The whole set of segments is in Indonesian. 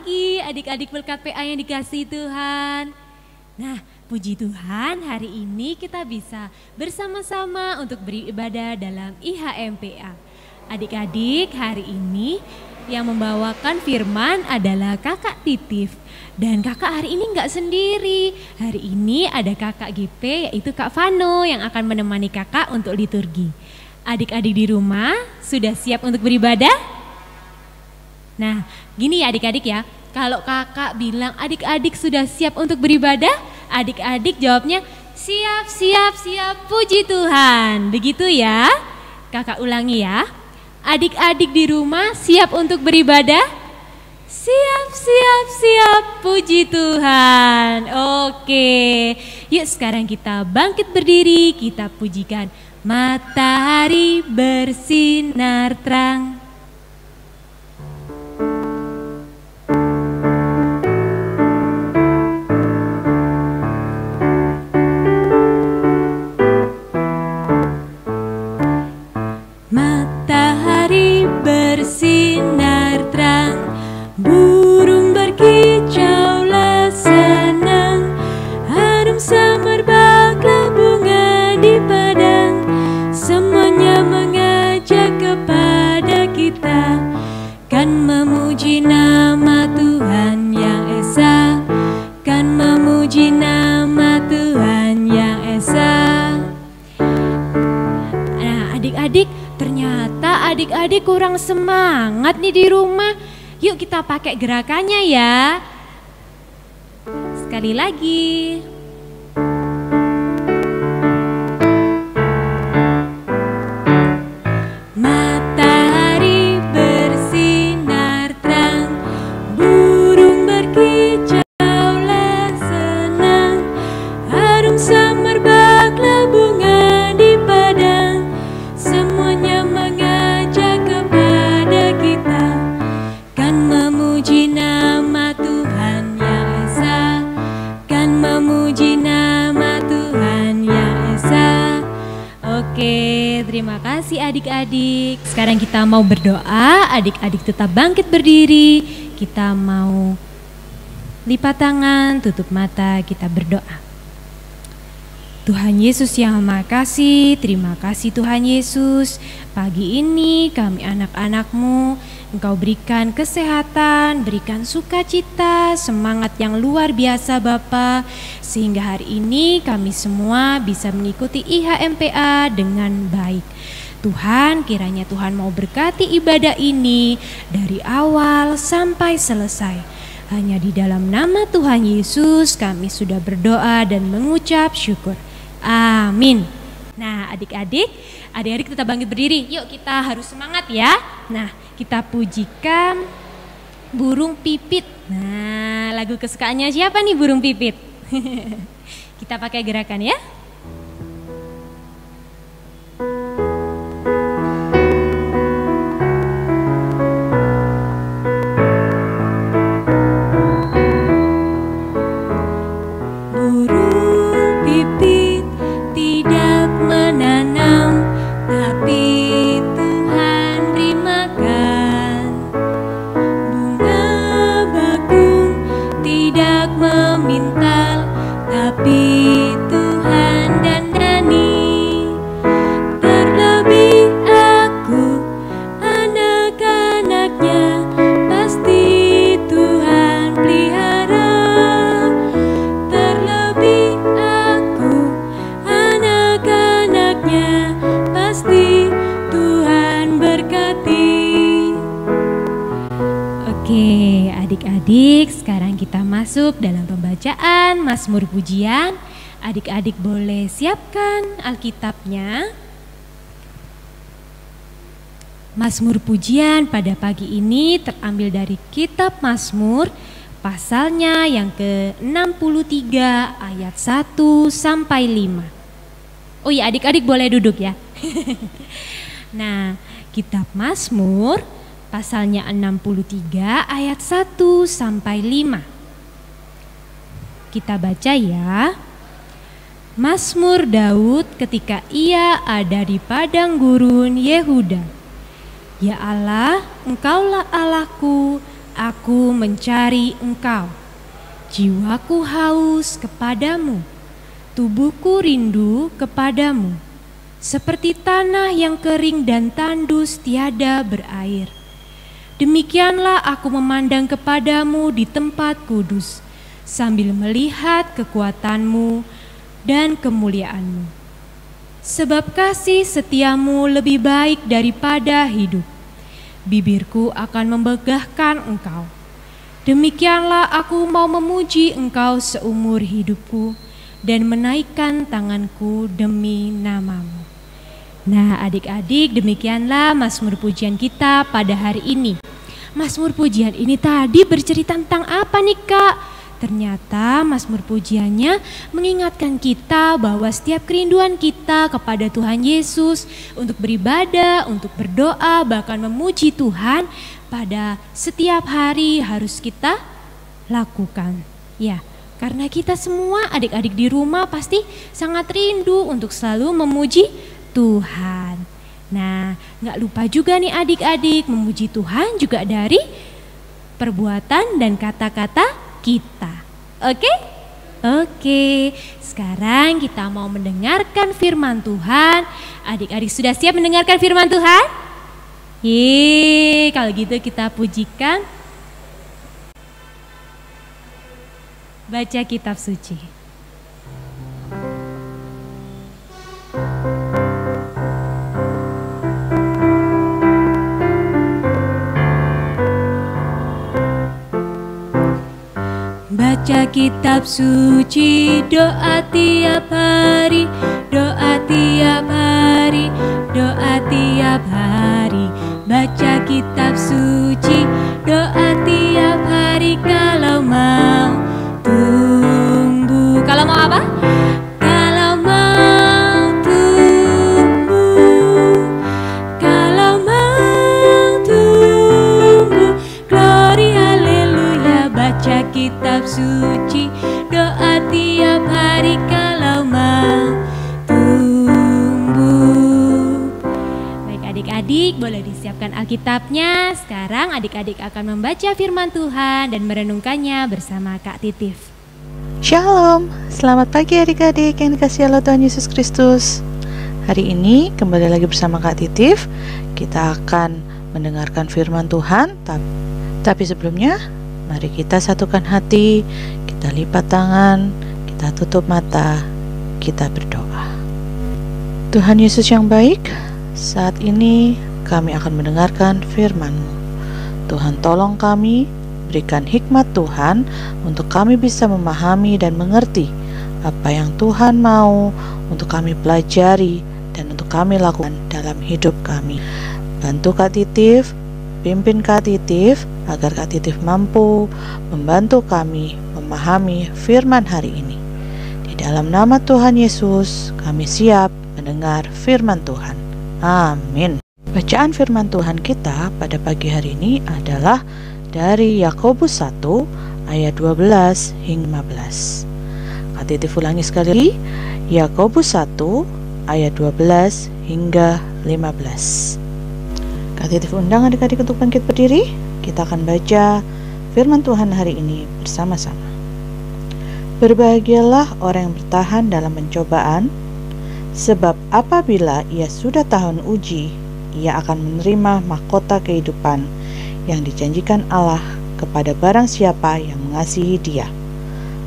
pagi adik-adik Pelkat PA yang dikasihi Tuhan. Nah, puji Tuhan hari ini kita bisa bersama-sama untuk beribadah dalam IHMPA. Adik-adik, hari ini yang membawakan firman adalah Kakak Titif. Dan kakak hari ini nggak sendiri. Hari ini ada kakak GP yaitu Kak Vano yang akan menemani kakak untuk liturgi. Adik-adik di rumah sudah siap untuk beribadah? Nah, gini ya adik-adik ya, kalau kakak bilang adik-adik sudah siap untuk beribadah, adik-adik jawabnya siap, siap, siap, puji Tuhan. Begitu ya, kakak ulangi ya. Adik-adik di rumah siap untuk beribadah? Siap, siap, siap, puji Tuhan. Oke, yuk sekarang kita bangkit berdiri, kita pujikan matahari bersinar terang. Matahari bersinar terang, burung berkicaulah senang, harum semerbaklah bunga di padang, semuanya mengajak kepada kita, kan memuji nama Tuhan yang esa, kan memuji nama Tuhan yang esa. Nah adik-adik, ternyata adik-adik kurang semangat nih di rumah. Yuk kita pakai gerakannya ya. Sekali lagi. Matahari bersinar terang, burung berkicaulah senang, harum semerbaklah bunga di padang, semuanya mengajak kepada kita, kan memuji nama Tuhan yang esa, kan memuji nama Tuhan yang esa. Oke, terima kasih adik-adik. Sekarang kita mau berdoa, adik-adik tetap bangkit berdiri. Kita mau lipat tangan, tutup mata, kita berdoa. Tuhan Yesus yang Maha Kasih, terima kasih Tuhan Yesus. Pagi ini kami anak-anak-Mu, Engkau berikan kesehatan, berikan sukacita, semangat yang luar biasa Bapa, sehingga hari ini kami semua bisa mengikuti IHMPA dengan baik. Tuhan, kiranya Tuhan mau berkati ibadah ini dari awal sampai selesai. Hanya di dalam nama Tuhan Yesus kami sudah berdoa dan mengucap syukur. Amin. Nah adik-adik tetap bangkit berdiri. Yuk kita harus semangat ya. Nah kita pujikan burung pipit. Nah lagu kesukaannya siapa nih burung pipit? Kita pakai gerakan ya. Oke, adik-adik, sekarang kita masuk dalam pembacaan Mazmur Pujian. Adik-adik boleh siapkan Alkitabnya. Mazmur Pujian pada pagi ini terambil dari kitab Mazmur, pasalnya yang ke-63 ayat 1 sampai 5. Oh iya, adik-adik boleh duduk ya. Nah, kitab Mazmur pasalnya 63 ayat 1 sampai 5. Kita baca ya. Mazmur Daud ketika ia ada di padang gurun Yehuda. Ya Allah, Engkaulah Allahku, aku mencari Engkau. Jiwaku haus kepadamu, tubuhku rindu kepadamu. Seperti tanah yang kering dan tandus tiada berair. Demikianlah aku memandang kepadamu di tempat kudus, sambil melihat kekuatanmu dan kemuliaanmu. Sebab kasih setiamu lebih baik daripada hidup. Bibirku akan membegahkan Engkau. Demikianlah aku mau memuji Engkau seumur hidupku dan menaikkan tanganku demi namamu. Nah adik-adik, demikianlah Mazmur pujian kita pada hari ini. Mazmur pujian ini tadi bercerita tentang apa nih Kak? Ternyata Mazmur pujiannya mengingatkan kita bahwa setiap kerinduan kita kepada Tuhan Yesus untuk beribadah, untuk berdoa, bahkan memuji Tuhan pada setiap hari harus kita lakukan. Ya, karena kita semua adik-adik di rumah pasti sangat rindu untuk selalu memuji Tuhan. Nah, gak lupa juga nih adik-adik, memuji Tuhan juga dari perbuatan dan kata-kata kita. Oke, sekarang kita mau mendengarkan firman Tuhan. Adik-adik sudah siap mendengarkan firman Tuhan? Yeay, kalau gitu kita pujikan. Baca kitab suci. Baca kitab suci, doa tiap hari, doa tiap hari, doa tiap hari. Baca kitab suci, doa tiap hari kalau mau tumbuh. Kalau mau apa? Kalau mau tumbuh, kalau mau tumbuh. Glory haleluya. Baca kitab suci, doa tiap hari kalau mau tumbuh. Baik adik-adik, boleh disiapkan Alkitabnya. Sekarang adik-adik akan membaca firman Tuhan dan merenungkannya bersama Kak Titif. Shalom, selamat pagi adik-adik yang dikasihi Allah Tuhan Yesus Kristus. Hari ini kembali lagi bersama Kak Titif. Kita akan mendengarkan firman Tuhan. Tapi sebelumnya, mari kita satukan hati, kita lipat tangan, kita tutup mata, kita berdoa. Tuhan Yesus yang baik, saat ini kami akan mendengarkan firman-Mu. Tuhan tolong kami, berikan hikmat Tuhan untuk kami bisa memahami dan mengerti apa yang Tuhan mau untuk kami pelajari dan untuk kami lakukan dalam hidup kami. Bantu Kak Titif, pimpin Kak Titif agar Kak Titif mampu membantu kami memahami firman hari ini. Di dalam nama Tuhan Yesus, kami siap mendengar firman Tuhan. Amin. Bacaan firman Tuhan kita pada pagi hari ini adalah dari Yakobus 1 ayat 12 hingga 15. Kak Titif ulangi sekali lagi, Yakobus 1 ayat 12 hingga 15. Kak Titif undang adik-adik untuk bangkit berdiri. Kita akan baca firman Tuhan hari ini bersama-sama. Berbahagialah orang yang bertahan dalam pencobaan, sebab apabila ia sudah tahan uji, ia akan menerima mahkota kehidupan yang dijanjikan Allah kepada barang siapa yang mengasihi Dia.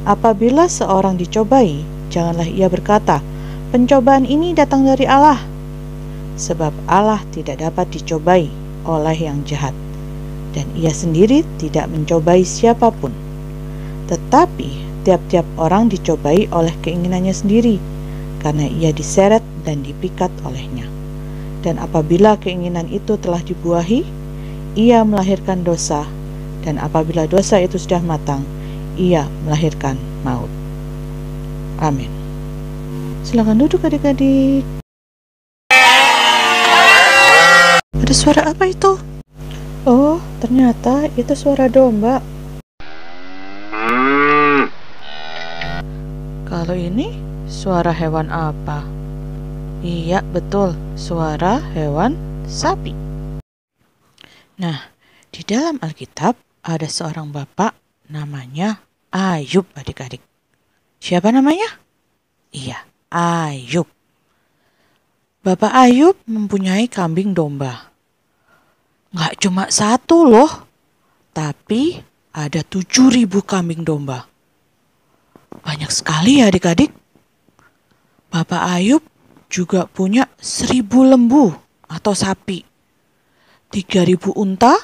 Apabila seorang dicobai, janganlah ia berkata, "Pencobaan ini datang dari Allah." Sebab Allah tidak dapat dicobai oleh yang jahat, dan ia sendiri tidak mencobai siapapun. Tetapi tiap-tiap orang dicobai oleh keinginannya sendiri, karena ia diseret dan dipikat olehnya. Dan apabila keinginan itu telah dibuahi, ia melahirkan dosa, dan apabila dosa itu sudah matang, ia melahirkan maut. Amin. Silakan duduk adik-adik. Ada suara apa itu? Oh, ternyata itu suara domba. Kalau ini suara hewan apa? Iya, betul, suara hewan sapi. Nah, di dalam Alkitab ada seorang bapak namanya Ayub adik-adik. Siapa namanya? Iya, Ayub. Bapak Ayub mempunyai kambing domba. Nggak cuma satu loh, tapi ada 7.000 kambing domba. Banyak sekali ya adik-adik. Bapak Ayub juga punya 1.000 lembu atau sapi, 3.000 unta,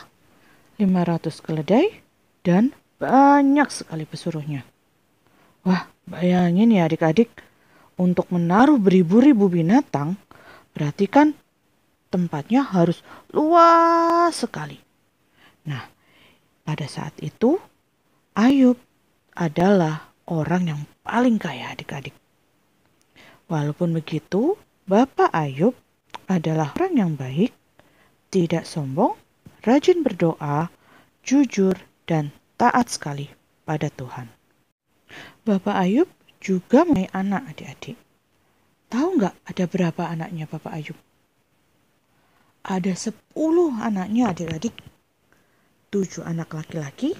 500 keledai, dan banyak sekali pesuruhnya. Wah, bayangin ya adik-adik, untuk menaruh beribu-ribu binatang, berarti kan tempatnya harus luas sekali. Nah, pada saat itu Ayub adalah orang yang paling kaya adik-adik. Walaupun begitu, Bapak Ayub adalah orang yang baik, tidak sombong, rajin berdoa, jujur, dan taat sekali pada Tuhan. Bapak Ayub juga mempunyai anak adik-adik. Tahu nggak ada berapa anaknya Bapak Ayub? Ada 10 anaknya adik-adik. 7 anak laki-laki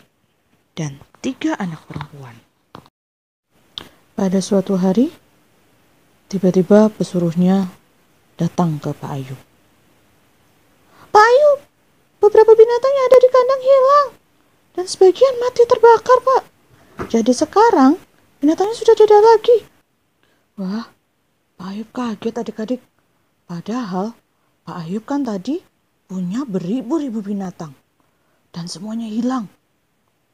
dan 3 anak perempuan. Pada suatu hari, tiba-tiba pesuruhnya datang ke Pak Ayub. Pak Ayub, beberapa binatang yang ada di kandang hilang dan sebagian mati terbakar, Pak. Jadi sekarang binatangnya sudah tidak ada lagi. Wah, Pak Ayub kaget adik-adik. Padahal Pak Ayub kan tadi punya beribu-ribu binatang dan semuanya hilang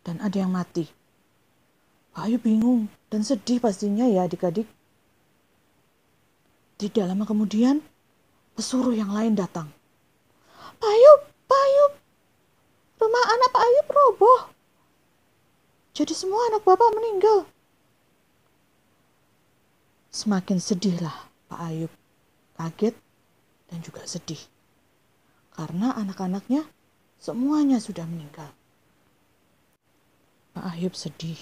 dan ada yang mati. Pak Ayub bingung dan sedih pastinya ya adik-adik. Tidak lama kemudian pesuruh yang lain datang. Pak Ayub, rumah anak Pak Ayub roboh. Jadi semua anak Bapak meninggal. Semakin sedihlah Pak Ayub, kaget dan juga sedih. Karena anak-anaknya semuanya sudah meninggal. Pak Ayub sedih,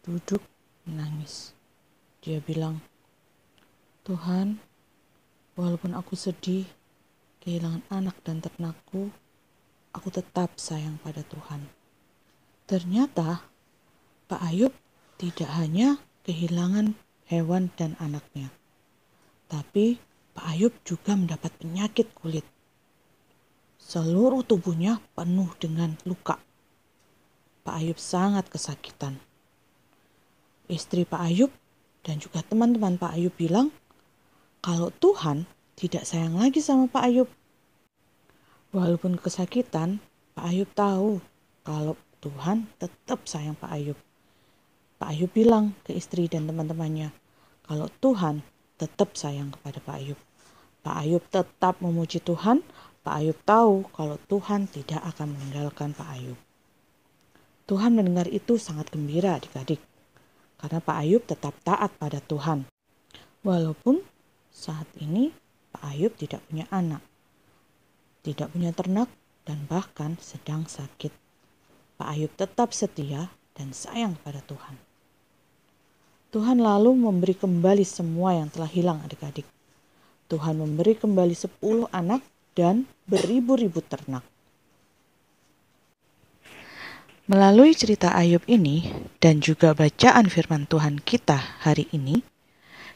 duduk menangis. Dia bilang, Tuhan, walaupun aku sedih, kehilangan anak dan ternakku, aku tetap sayang pada Tuhan. Ternyata Pak Ayub tidak hanya kehilangan hewan dan anaknya, tapi Pak Ayub juga mendapat penyakit kulit. Seluruh tubuhnya penuh dengan luka. Pak Ayub sangat kesakitan. Istri Pak Ayub dan juga teman-teman Pak Ayub bilang, kalau Tuhan tidak sayang lagi sama Pak Ayub. Walaupun kesakitan, Pak Ayub tahu kalau Tuhan tetap sayang Pak Ayub. Pak Ayub bilang ke istri dan teman-temannya, kalau Tuhan tetap sayang kepada Pak Ayub. Pak Ayub tetap memuji Tuhan. Pak Ayub tahu kalau Tuhan tidak akan meninggalkan Pak Ayub. Tuhan mendengar itu sangat gembira adik-adik. Karena Pak Ayub tetap taat pada Tuhan. Walaupun saat ini Pak Ayub tidak punya anak, tidak punya ternak, dan bahkan sedang sakit. Pak Ayub tetap setia dan sayang pada Tuhan. Tuhan lalu memberi kembali semua yang telah hilang adik-adik. Tuhan memberi kembali 10 anak dan beribu-ribu ternak. Melalui cerita Ayub ini dan juga bacaan firman Tuhan kita hari ini,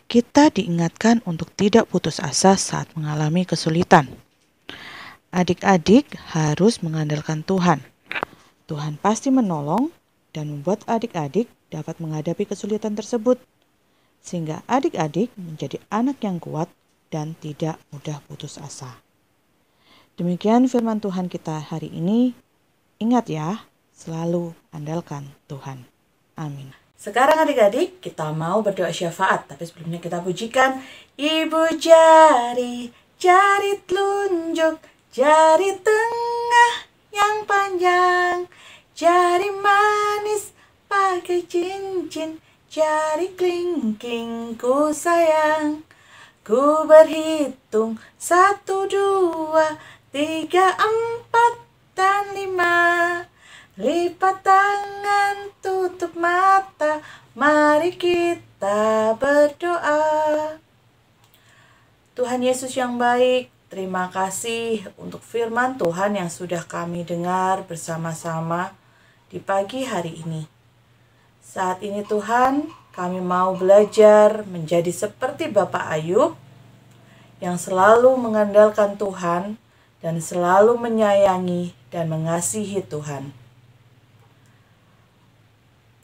kita diingatkan untuk tidak putus asa saat mengalami kesulitan. Adik-adik harus mengandalkan Tuhan. Tuhan pasti menolong dan membuat adik-adik dapat menghadapi kesulitan tersebut, sehingga adik-adik menjadi anak yang kuat dan tidak mudah putus asa. Demikian firman Tuhan kita hari ini. Ingat ya, selalu andalkan Tuhan. Amin. Sekarang adik-adik kita mau berdoa syafaat, tapi sebelumnya kita pujikan Ibu jari, jari telunjuk, jari tengah yang panjang, jari manis pakai cincin, jari kelingking ku sayang. Ku berhitung 1, 2, 3, 4, dan 5. Lipat tangan, tutup mata, mari kita berdoa. Tuhan Yesus yang baik, terima kasih untuk firman Tuhan yang sudah kami dengar bersama-sama. di pagi hari ini. Saat ini Tuhan, kami mau belajar menjadi seperti Bapak Ayub yang selalu mengandalkan Tuhan dan selalu menyayangi dan mengasihi Tuhan.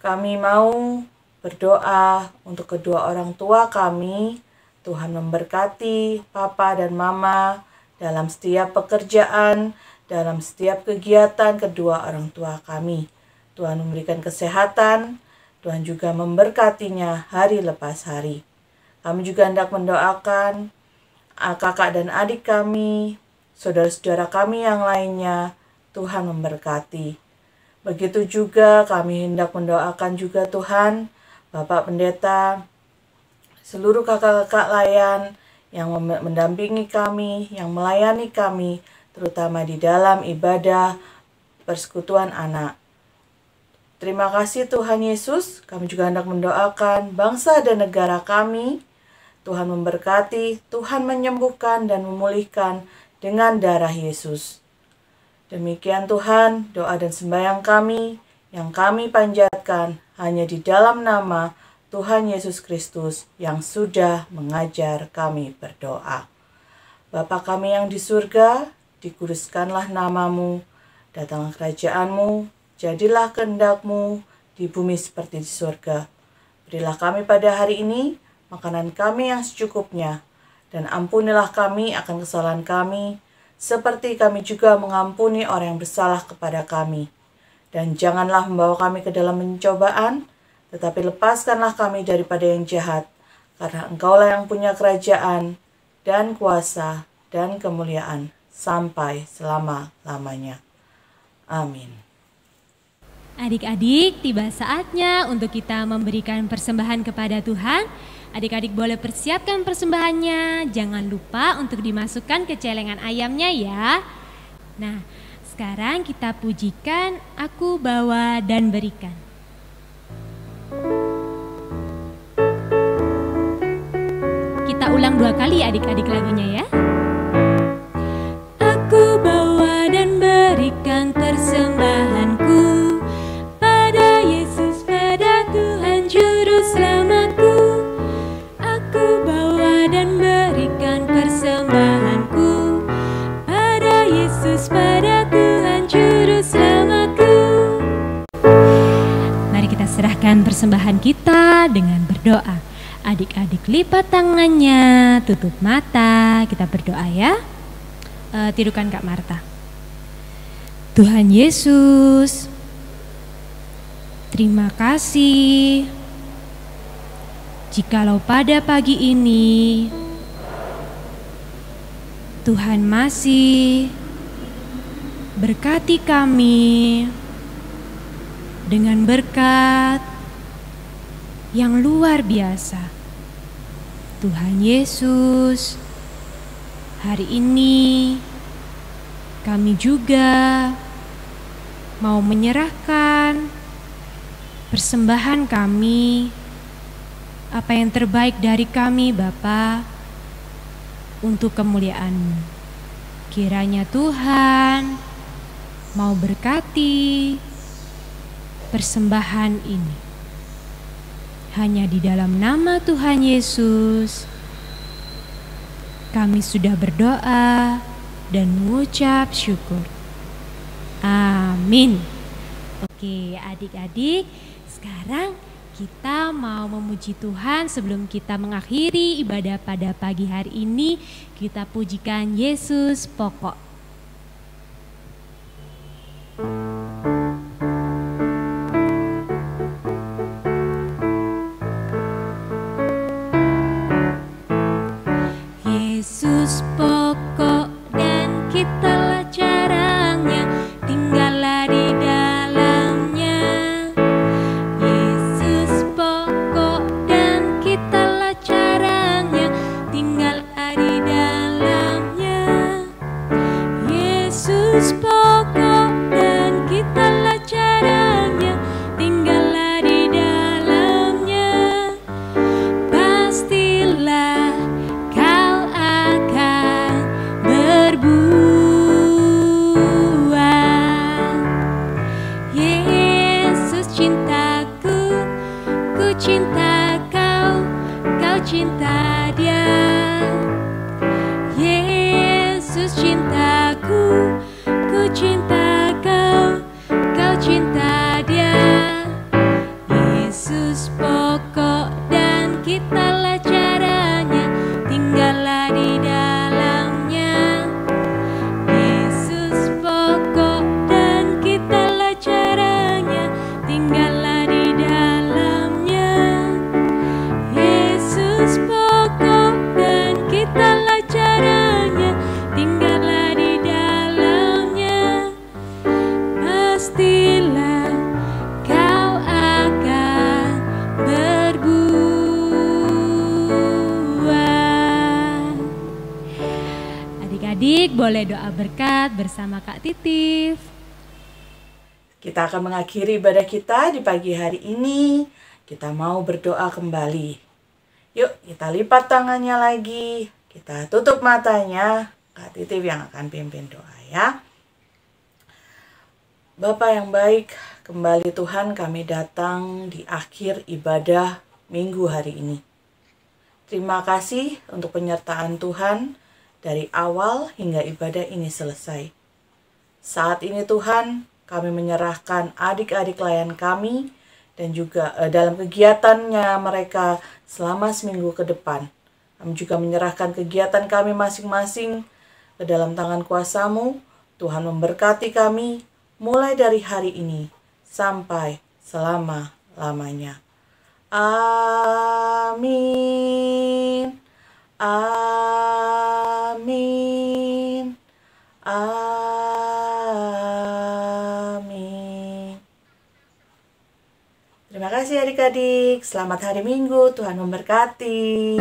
Kami mau berdoa untuk kedua orang tua kami. Tuhan memberkati Papa dan Mama dalam setiap pekerjaan, dalam setiap kegiatan kedua orang tua kami. Tuhan memberikan kesehatan, Tuhan juga memberkatinya hari lepas hari. Kami juga hendak mendoakan kakak dan adik kami, saudara-saudara kami yang lainnya, Tuhan memberkati. Begitu juga kami hendak mendoakan juga Tuhan, Bapak Pendeta, seluruh kakak-kakak layan yang mendampingi kami, yang melayani kami, terutama di dalam ibadah persekutuan anak. Terima kasih Tuhan Yesus, kami juga hendak mendoakan bangsa dan negara kami. Tuhan memberkati, Tuhan menyembuhkan dan memulihkan dengan darah Yesus. Demikian Tuhan, doa dan sembahyang kami yang kami panjatkan hanya di dalam nama Tuhan Yesus Kristus yang sudah mengajar kami berdoa. Bapa kami yang di surga, dikuduskanlah namamu, datanglah kerajaan-Mu, jadilah kehendak-Mu di bumi seperti di surga. Berilah kami pada hari ini makanan kami yang secukupnya, dan ampunilah kami akan kesalahan kami, seperti kami juga mengampuni orang yang bersalah kepada kami. Dan janganlah membawa kami ke dalam pencobaan, tetapi lepaskanlah kami daripada yang jahat, karena Engkaulah yang punya kerajaan, dan kuasa, dan kemuliaan, sampai selama-lamanya. Amin. Adik-adik, tiba saatnya untuk kita memberikan persembahan kepada Tuhan. Adik-adik boleh persiapkan persembahannya. Jangan lupa untuk dimasukkan ke celengan ayamnya ya. Nah, sekarang kita pujikan Aku Bawa dan Berikan. Kita ulang 2 kali adik-adik lagunya ya. Aku bawa dan berikan persembahanku pada Yesus, pada Tuhan Juru Selamatku. Aku bawa dan berikan persembahanku pada Yesus, pada Tuhan Juru Selamatku. Mari kita serahkan persembahan kita dengan berdoa. Adik-adik lipat tangannya, tutup mata, kita berdoa ya. Tidukan Kak Marta. Tuhan Yesus, terima kasih jikalau pada pagi ini Tuhan masih berkati kami dengan berkat yang luar biasa. Tuhan Yesus, hari ini kami juga mau menyerahkan persembahan kami, apa yang terbaik dari kami Bapa, untuk kemuliaan-Mu. Kiranya Tuhan mau berkati persembahan ini. Hanya di dalam nama Tuhan Yesus kami sudah berdoa dan mengucap syukur. Amin. Oke adik-adik, sekarang kita mau memuji Tuhan. Sebelum kita mengakhiri ibadah pada pagi hari ini, kita pujikan Yesus pokok. Yesus pokok dan kitalah carangnya, tinggallah di dalamnya. Yesus pokok dan kitalah carangnya, tinggallah di dalamnya. kau cinta Dia. Yesus cintaku, ku cinta kau cinta Dia. Yesus pokok dan kitalah caranya, tinggallah di dalamnya. Yesus pokok dan kitalah caranya, tinggallah di dalamnya. Yesus pokok dan kitalah caranya, tinggallah di dalamnya. Pastilah kau akan berbuah. Adik-adik boleh doa berkat bersama Kak Titif. Kita akan mengakhiri ibadah kita di pagi hari ini. Kita mau berdoa kembali. Yuk, kita lipat tangannya lagi. Kita tutup matanya. Kak Titif yang akan pimpin doa ya. Bapa yang baik, kembali Tuhan kami datang di akhir ibadah minggu hari ini. Terima kasih untuk penyertaan Tuhan dari awal hingga ibadah ini selesai. Saat ini Tuhan, kami menyerahkan adik-adik layan kami dan juga dalam kegiatannya mereka selama seminggu ke depan. Kami juga menyerahkan kegiatan kami masing-masing ke dalam tangan kuasa-Mu. Tuhan memberkati kami mulai dari hari ini sampai selama-lamanya. Amin. Amin. Amin. Terima kasih adik-adik. Selamat hari Minggu. Tuhan memberkati.